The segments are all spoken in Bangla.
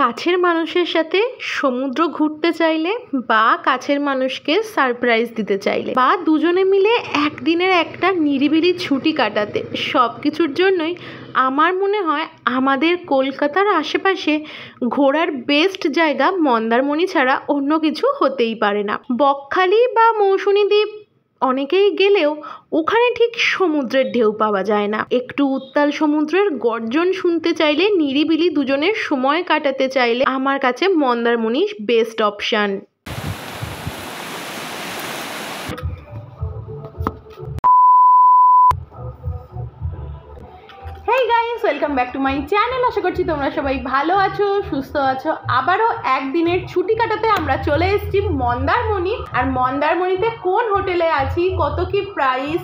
কাছের মানুষের সাথে সমুদ্র ঘুরতে চাইলে বা কাছের মানুষকে সারপ্রাইজ দিতে চাইলে বা দুজনে মিলে একদিনের একটা নিরিবিলি ছুটি কাটাতে সব কিছুর জন্যই আমার মনে হয় আমাদের কলকাতার আশেপাশে ঘোরার বেস্ট জায়গা মন্দারমণি ছাড়া অন্য কিছু হতেই পারে না। বকখালি বা মৌসুনী দ্বীপ অনেকেই গেলেও ওখানে ঠিক সমুদ্রের ঢেউ পাওয়া যায় না। একটু উত্তাল সমুদ্রের গর্জন শুনতে চাইলে, নিরিবিলি দুজনের সময় কাটাতে চাইলে আমার কাছে Mandarmani best option. Hey guys, welcome back to my channel. আশা করছি তোমরা সবাই ভালো আছো, সুস্থ আছো। আবারও একদিনের ছুটি কাটাতে আমরা চলে এসেছি মন্দারমণি। আর মন্দারমণিতে কোন হোটেলে আছি, কত কি প্রাইস,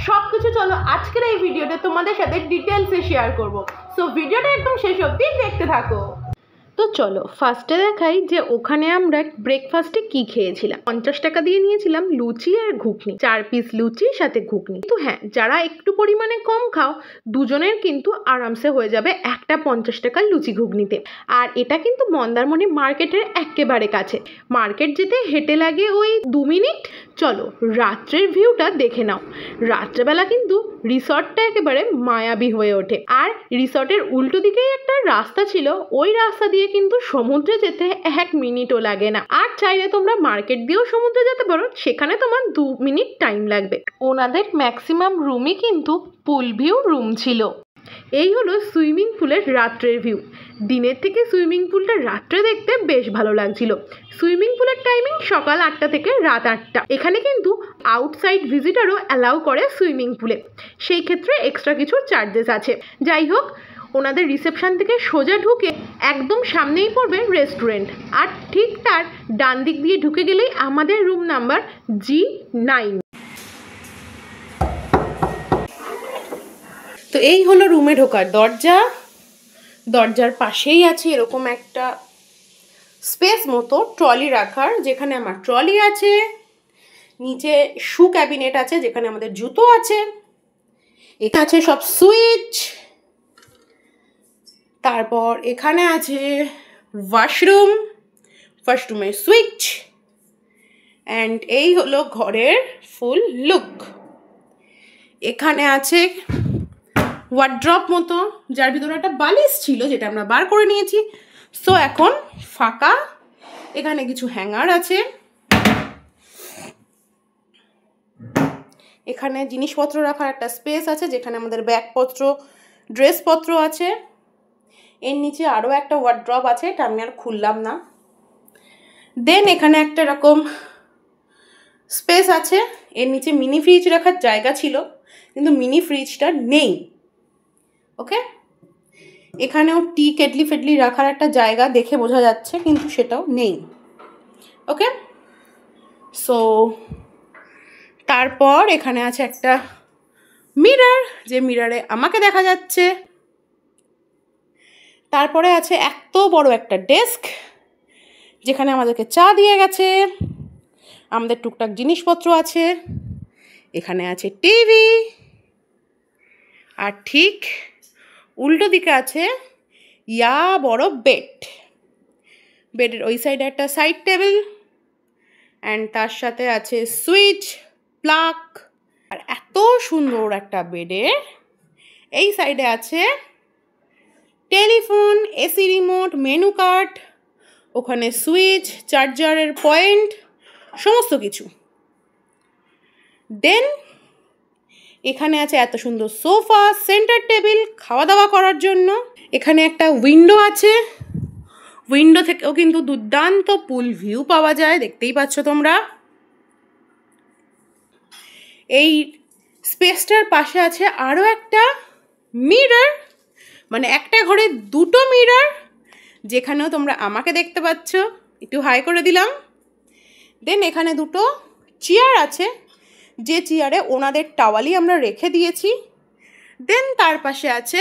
সব কিছু চলো আজকের এই ভিডিওতে তোমাদের সাথে ডিটেলসে শেয়ার করব। সো ভিডিওটা একদম শেষ অবধি দেখতে থাকো। তো চলো ফার্স্টে দেখাই যে ওখানে আমরা ব্রেকফাস্টে কি খেয়েছিলাম। 50 টাকা দিয়ে নিয়েছিলাম লুচি আর ঘুগনি, 4 পিস লুচি সাথে ঘুগনি। তো হ্যাঁ, যারা একটু পরিমাণে কম খাও দুজনের কিন্তু আরামসে হয়ে যাবে একটা 50 টাকার লুচি ঘুগনিতে। আর এটা কিন্তু মন্দারমণি মার্কেটের একেবারে কাছে, মার্কেট যেতে হেঁটে লাগে ওই 2 মিনিট। চলো রাত্রের ভিউটা দেখে নাও। রাত্রেবেলা কিন্তু রিসর্টটা একেবারে মায়াবী হয়ে ওঠে। আর রিসর্টের উল্টো দিকেই একটা রাস্তা ছিল, ওই রাস্তা দিয়ে কিন্তু সমুদ্রে যেতে 1 মিনিটও লাগে না। আর চাইলে তোমরা মার্কেট দিয়েও সমুদ্রে যেতে পারো, সেখানে তোমার 2 মিনিট টাইম লাগবে। ওনাদের ম্যাক্সিমাম রুমই কিন্তু পুল ভিউ রুম ছিল। এই হলো সুইমিং পুলের রাত্রের ভিউ। দিনের থেকে সুইমিং পুলটা রাত্রে দেখতে বেশ ভালো লাগছিল। সুইমিং পুলের টাইমিং সকাল 8টা থেকে রাত 8টা। এখানে কিন্তু আউটসাইড ভিজিটারও অ্যালাউ করে সুইমিং পুলে, সেই ক্ষেত্রে এক্সট্রা কিছু চার্জেস আছে। যাই হোক, ওনাদের রিসেপশন থেকে সোজা ঢুকে একদম সামনেই পড়বে রেস্টুরেন্ট। আর ঠিক তার ডান দিক দিয়ে ঢুকে গেলেই আমাদের রুম নাম্বার G9। তো এই হলো রুমে ঢোকার দরজা। দরজার পাশেই আছে এরকম একটা স্পেস মতো ট্রলি রাখার, যেখানে আমার ট্রলি আছে। নিচে শু ক্যাবিনেট আছে যেখানে আমাদের জুতো আছে। এখানে আছে সব সুইচ। তারপর এখানে আছে ওয়াশরুম, ওয়াশরুমের সুইচ। অ্যান্ড এই হলো ঘরের ফুল লুক। এখানে আছে ওয়ার্ড্রপ মতো, যার ভিতরে একটা বালিশ ছিল যেটা আমরা বার করে নিয়েছি। সো এখন ফাঁকা। এখানে কিছু হ্যাঙ্গার আছে। এখানে জিনিসপত্র রাখার একটা স্পেস আছে যেখানে আমাদের ব্যাগপত্র, ড্রেসপত্র আছে। এর নিচে আরও একটা ওয়ার্ড্রপ আছে, এটা আমি আর খুললাম না। দেন এখানে একটা এরকম স্পেস আছে। এর নিচে মিনি ফ্রিজ রাখার জায়গা ছিল, কিন্তু মিনি ফ্রিজটা নেই। ওকে, এখানেও টি কেটলি ফেটলি রাখার একটা জায়গা দেখে বোঝা যাচ্ছে, কিন্তু সেটাও নেই। ওকে, সো তারপর এখানে আছে একটা মিরর, যে মিররে আমাকে দেখা যাচ্ছে। তারপরে আছে এত বড় একটা ডেস্ক যেখানে আমাদেরকে চা দিয়ে গেছে, আমাদের টুকটাক জিনিসপত্র আছে। এখানে আছে টিভি। আর ঠিক উল্টো দিকে আছে ইয়া বড় বেড। বেডের ওই সাইডে একটা সাইড টেবিল, অ্যান্ড তার সাথে আছে সুইচ, প্লাগ। আর এত সুন্দর একটা বেডের এই সাইডে আছে telephone, AC remote, menu card, ওখানে সুইচ, চার্জারের পয়েন্ট, সমস্ত কিছু। দেন এখানে আছে এত সুন্দর সোফা, সেন্টার টেবিল খাওয়া দাওয়া করার জন্য। এখানে একটা উইন্ডো আছে, উইন্ডো থেকেও কিন্তু দুর্দান্ত পুল ভিউ পাওয়া যায়, দেখতেই পাচ্ছ তোমরা। এই স্পেসটার পাশে আছে আরও একটা মিরর, মানে একটা ঘরে 2টো মিরর, যেখানেও তোমরা আমাকে দেখতে পাচ্ছ। একটু হাই করে দিলাম। দেন এখানে 2টো চেয়ার আছে, যে চেয়ারে ওনাদের টাওয়ালই আমরা রেখে দিয়েছি। দেন তার পাশে আছে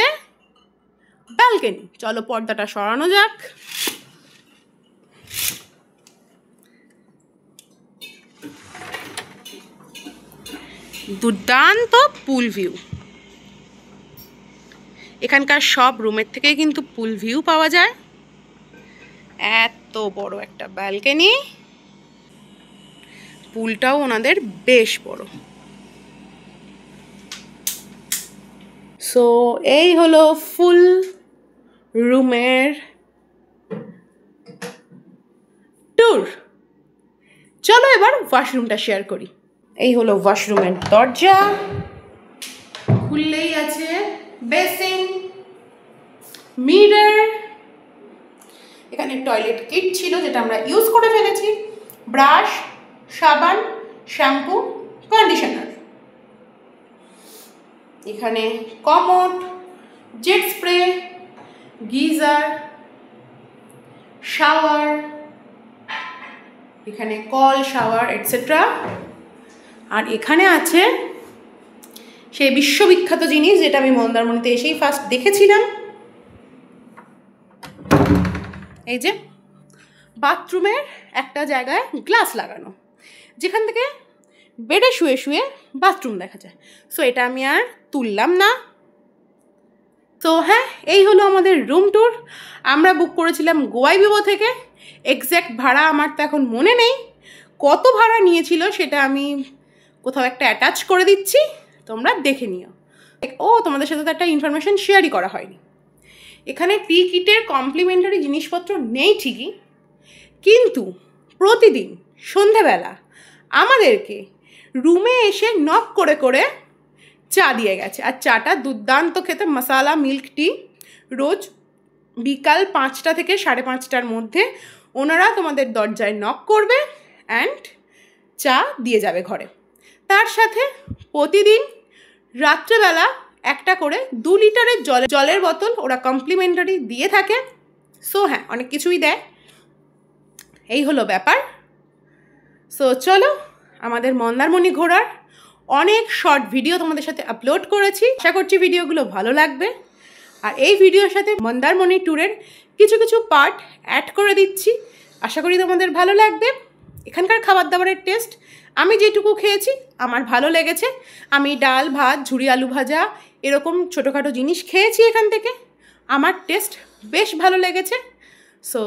ব্যালকনি। চলো পর্দাটা সরানো যাক। দুর্দান্ত পুল ভিউ। এখানকার সব রুমের থেকেই কিন্তু পুল ভিউ পাওয়া যায়। বড় একটা ব্যালকনি, পুলটাও ওনাদের বেশ বড়। সো এই হলো ফুল রুমের ট্যুর। চলো এবার ওয়াশরুমটা শেয়ার করি। এই হলো ওয়াশরুমের দরজা, খুললেই আছে বেসিন, মিরর, এখানে টয়লেট কিট ছিল যেটা আমরা ইউজ করে ফেলেছি, ব্রাশ, সাবান, শ্যাম্পু, কন্ডিশনার, এখানে commode, jet spray, geyser, shower, এখানে কল, শাওয়ার এটসেট্রা। আর এখানে আছে সেই বিশ্ববিখ্যাত জিনিস যেটা আমি মন্দারমণিতে এসেই ফার্স্ট দেখেছিলাম, এই যে বাথরুমের একটা জায়গায় গ্লাস লাগানো, যেখান থেকে বেডে শুয়ে শুয়ে বাথরুম দেখা যায়। সো এটা আমি আর তুললাম না। তো হ্যাঁ, এই হলো আমাদের রুম ট্যুর। আমরা বুক করেছিলাম গোয়াই বিবো থেকে। এক্স্যাক্ট ভাড়া আমার তো এখন মনে নেই, কত ভাড়া নিয়েছিল সেটা আমি কোথাও একটা অ্যাটাচ করে দিচ্ছি, তোমরা দেখে নিও। তোমাদের সাথে তো একটা ইনফরমেশন শেয়ারই করা হয়নি। এখানে টিকিটের কমপ্লিমেন্টারি জিনিসপত্র নেই ঠিকই, কিন্তু প্রতিদিন সন্ধেবেলা আমাদেরকে রুমে এসে নক করে করে চা দিয়ে গেছে। আর চাটা দুর্দান্ত খেতে, মশালা মিল্ক টি। রোজ বিকাল 5টা থেকে 5:30টার মধ্যে ওনারা তোমাদের দরজায় নক করবে অ্যান্ড চা দিয়ে যাবে ঘরে। তার সাথে প্রতিদিন রাত্রেবেলা একটা করে 2 লিটারের জলের বোতল ওরা কমপ্লিমেন্টারি দিয়ে থাকে। সো হ্যাঁ, অনেক কিছুই দেয়। এই হলো ব্যাপার। সো চলো, আমাদের মন্দারমণি ঘোরার অনেক শর্ট ভিডিও তোমাদের সাথে আপলোড করেছি, আশা করছি ভিডিওগুলো ভালো লাগবে। আর এই ভিডিওর সাথে মন্দারমণি ট্যুরের কিছু কিছু পার্ট অ্যাড করে দিচ্ছি, আশা করি তোমাদের ভালো লাগবে। এখানকার খাবার দাবারের টেস্ট আমি যেটুকু খেয়েছি আমার ভালো লেগেছে। আমি ডাল ভাত, ঝুরি আলু ভাজা এরকম ছোটোখাটো জিনিস খেয়েছি এখান থেকে, আমার টেস্ট বেশ ভালো লেগেছে। সো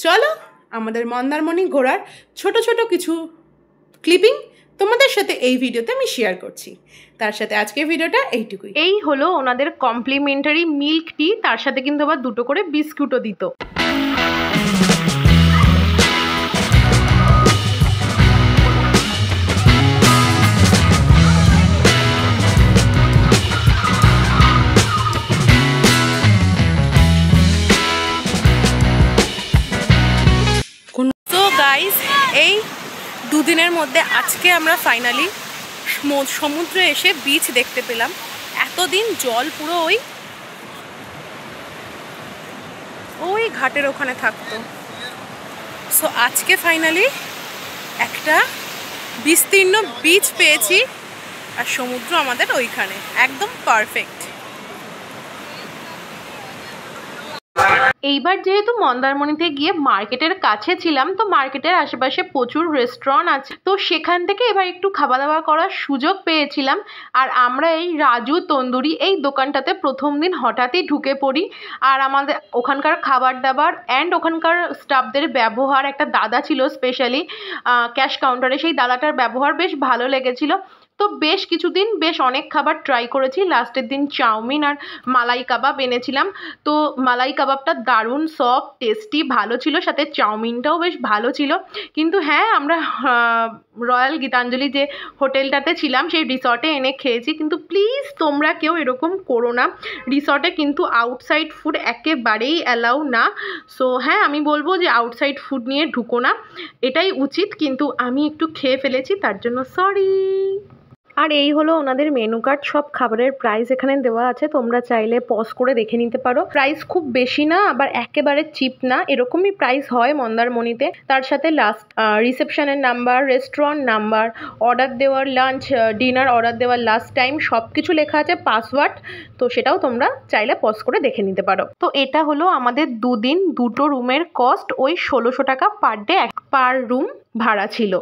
চলো, আমাদের মন্দারমণি ঘোরার ছোট ছোট কিছু ক্লিপিং তোমাদের সাথে এই ভিডিওতে আমি শেয়ার করছি। তার সাথে আজকের ভিডিওটা এইটুকুই। এই হলো ওনাদের কমপ্লিমেন্টারি মিল্ক টি, তার সাথে কিন্তু আবার 2টো করে বিস্কুটও দিত। গাইস, এই 2 দিনের মধ্যে আজকে আমরা ফাইনালি সমুদ্রে এসে বিচ দেখতে পেলাম। এতদিন জল পুরো ওই ঘাটের ওখানে থাকতো। সো আজকে ফাইনালি একটা বিস্তীর্ণ বিচ পেয়েছি, আর সমুদ্র আমাদের ওইখানে একদম পারফেক্ট। এইবার যেহেতু মন্দারমণিতে গিয়ে মার্কেটের কাছে ছিলাম, তো মার্কেটের আশেপাশে প্রচুর রেস্টুরেন্ট আছে, তো সেখান থেকে এবার একটু খাওয়া দাওয়া করার সুযোগ পেয়েছিলাম। আর আমরা এই রাজু তন্দুরি এই দোকানটাতে প্রথম দিন হঠাৎই ঢুকে পড়ি। আর আমাদের ওখানকার খাবার দাবার অ্যান্ড ওখানকার স্টাফদের ব্যবহার, একটা দাদা ছিল স্পেশালি ক্যাশ কাউন্টারে, সেই দাদাটার ব্যবহার বেশ ভালো লেগেছিল। তো বেশ কিছুদিন বেশ অনেক খাবার ট্রাই করেছি। লাস্টের দিন চাউমিন আর মালাই কাবাব এনেছিলাম। তো মালাই কাবাবটা দারুণ সফট, টেস্টি, ভালো ছিল, সাথে চাউমিনটাও বেশ ভালো ছিল। কিন্তু হ্যাঁ, আমরা রয়্যাল গীতাঞ্জলি যে হোটেলটাতে ছিলাম সেই রিসর্টে এনে খেয়েছি। কিন্তু প্লিজ তোমরা কেউ এরকম করো না, রিসর্টে কিন্তু আউটসাইড ফুড একেবারেই অ্যালাউ না। সো হ্যাঁ, আমি বলবো যে আউটসাইড ফুড নিয়ে ঢুকো না, এটাই উচিত। কিন্তু আমি একটু খেয়ে ফেলেছি, তার জন্য সরি। আর এই হলো ওনাদের মেনু কার্ড, সব খাবারের প্রাইস এখানে দেওয়া আছে, তোমরা চাইলে পজ করে দেখে নিতে পারো। প্রাইস খুব বেশি না, আবার একেবারে চিপ না, এরকমই প্রাইস হয় মন্দারমণিতে। তার সাথে লাস্ট রিসেপশনের নাম্বার, রেস্টুরেন্ট নাম্বার, অর্ডার দেওয়ার, লাঞ্চ ডিনার অর্ডার দেওয়ার লাস্ট টাইম সব কিছু লেখা আছে, পাসওয়ার্ড। তো সেটাও তোমরা চাইলে পজ করে দেখে নিতে পারো। তো এটা হলো আমাদের 2 দিন 2টো রুমের কস্ট, ওই 1600 টাকা পার ডে পার রুম ভাড়া ছিল।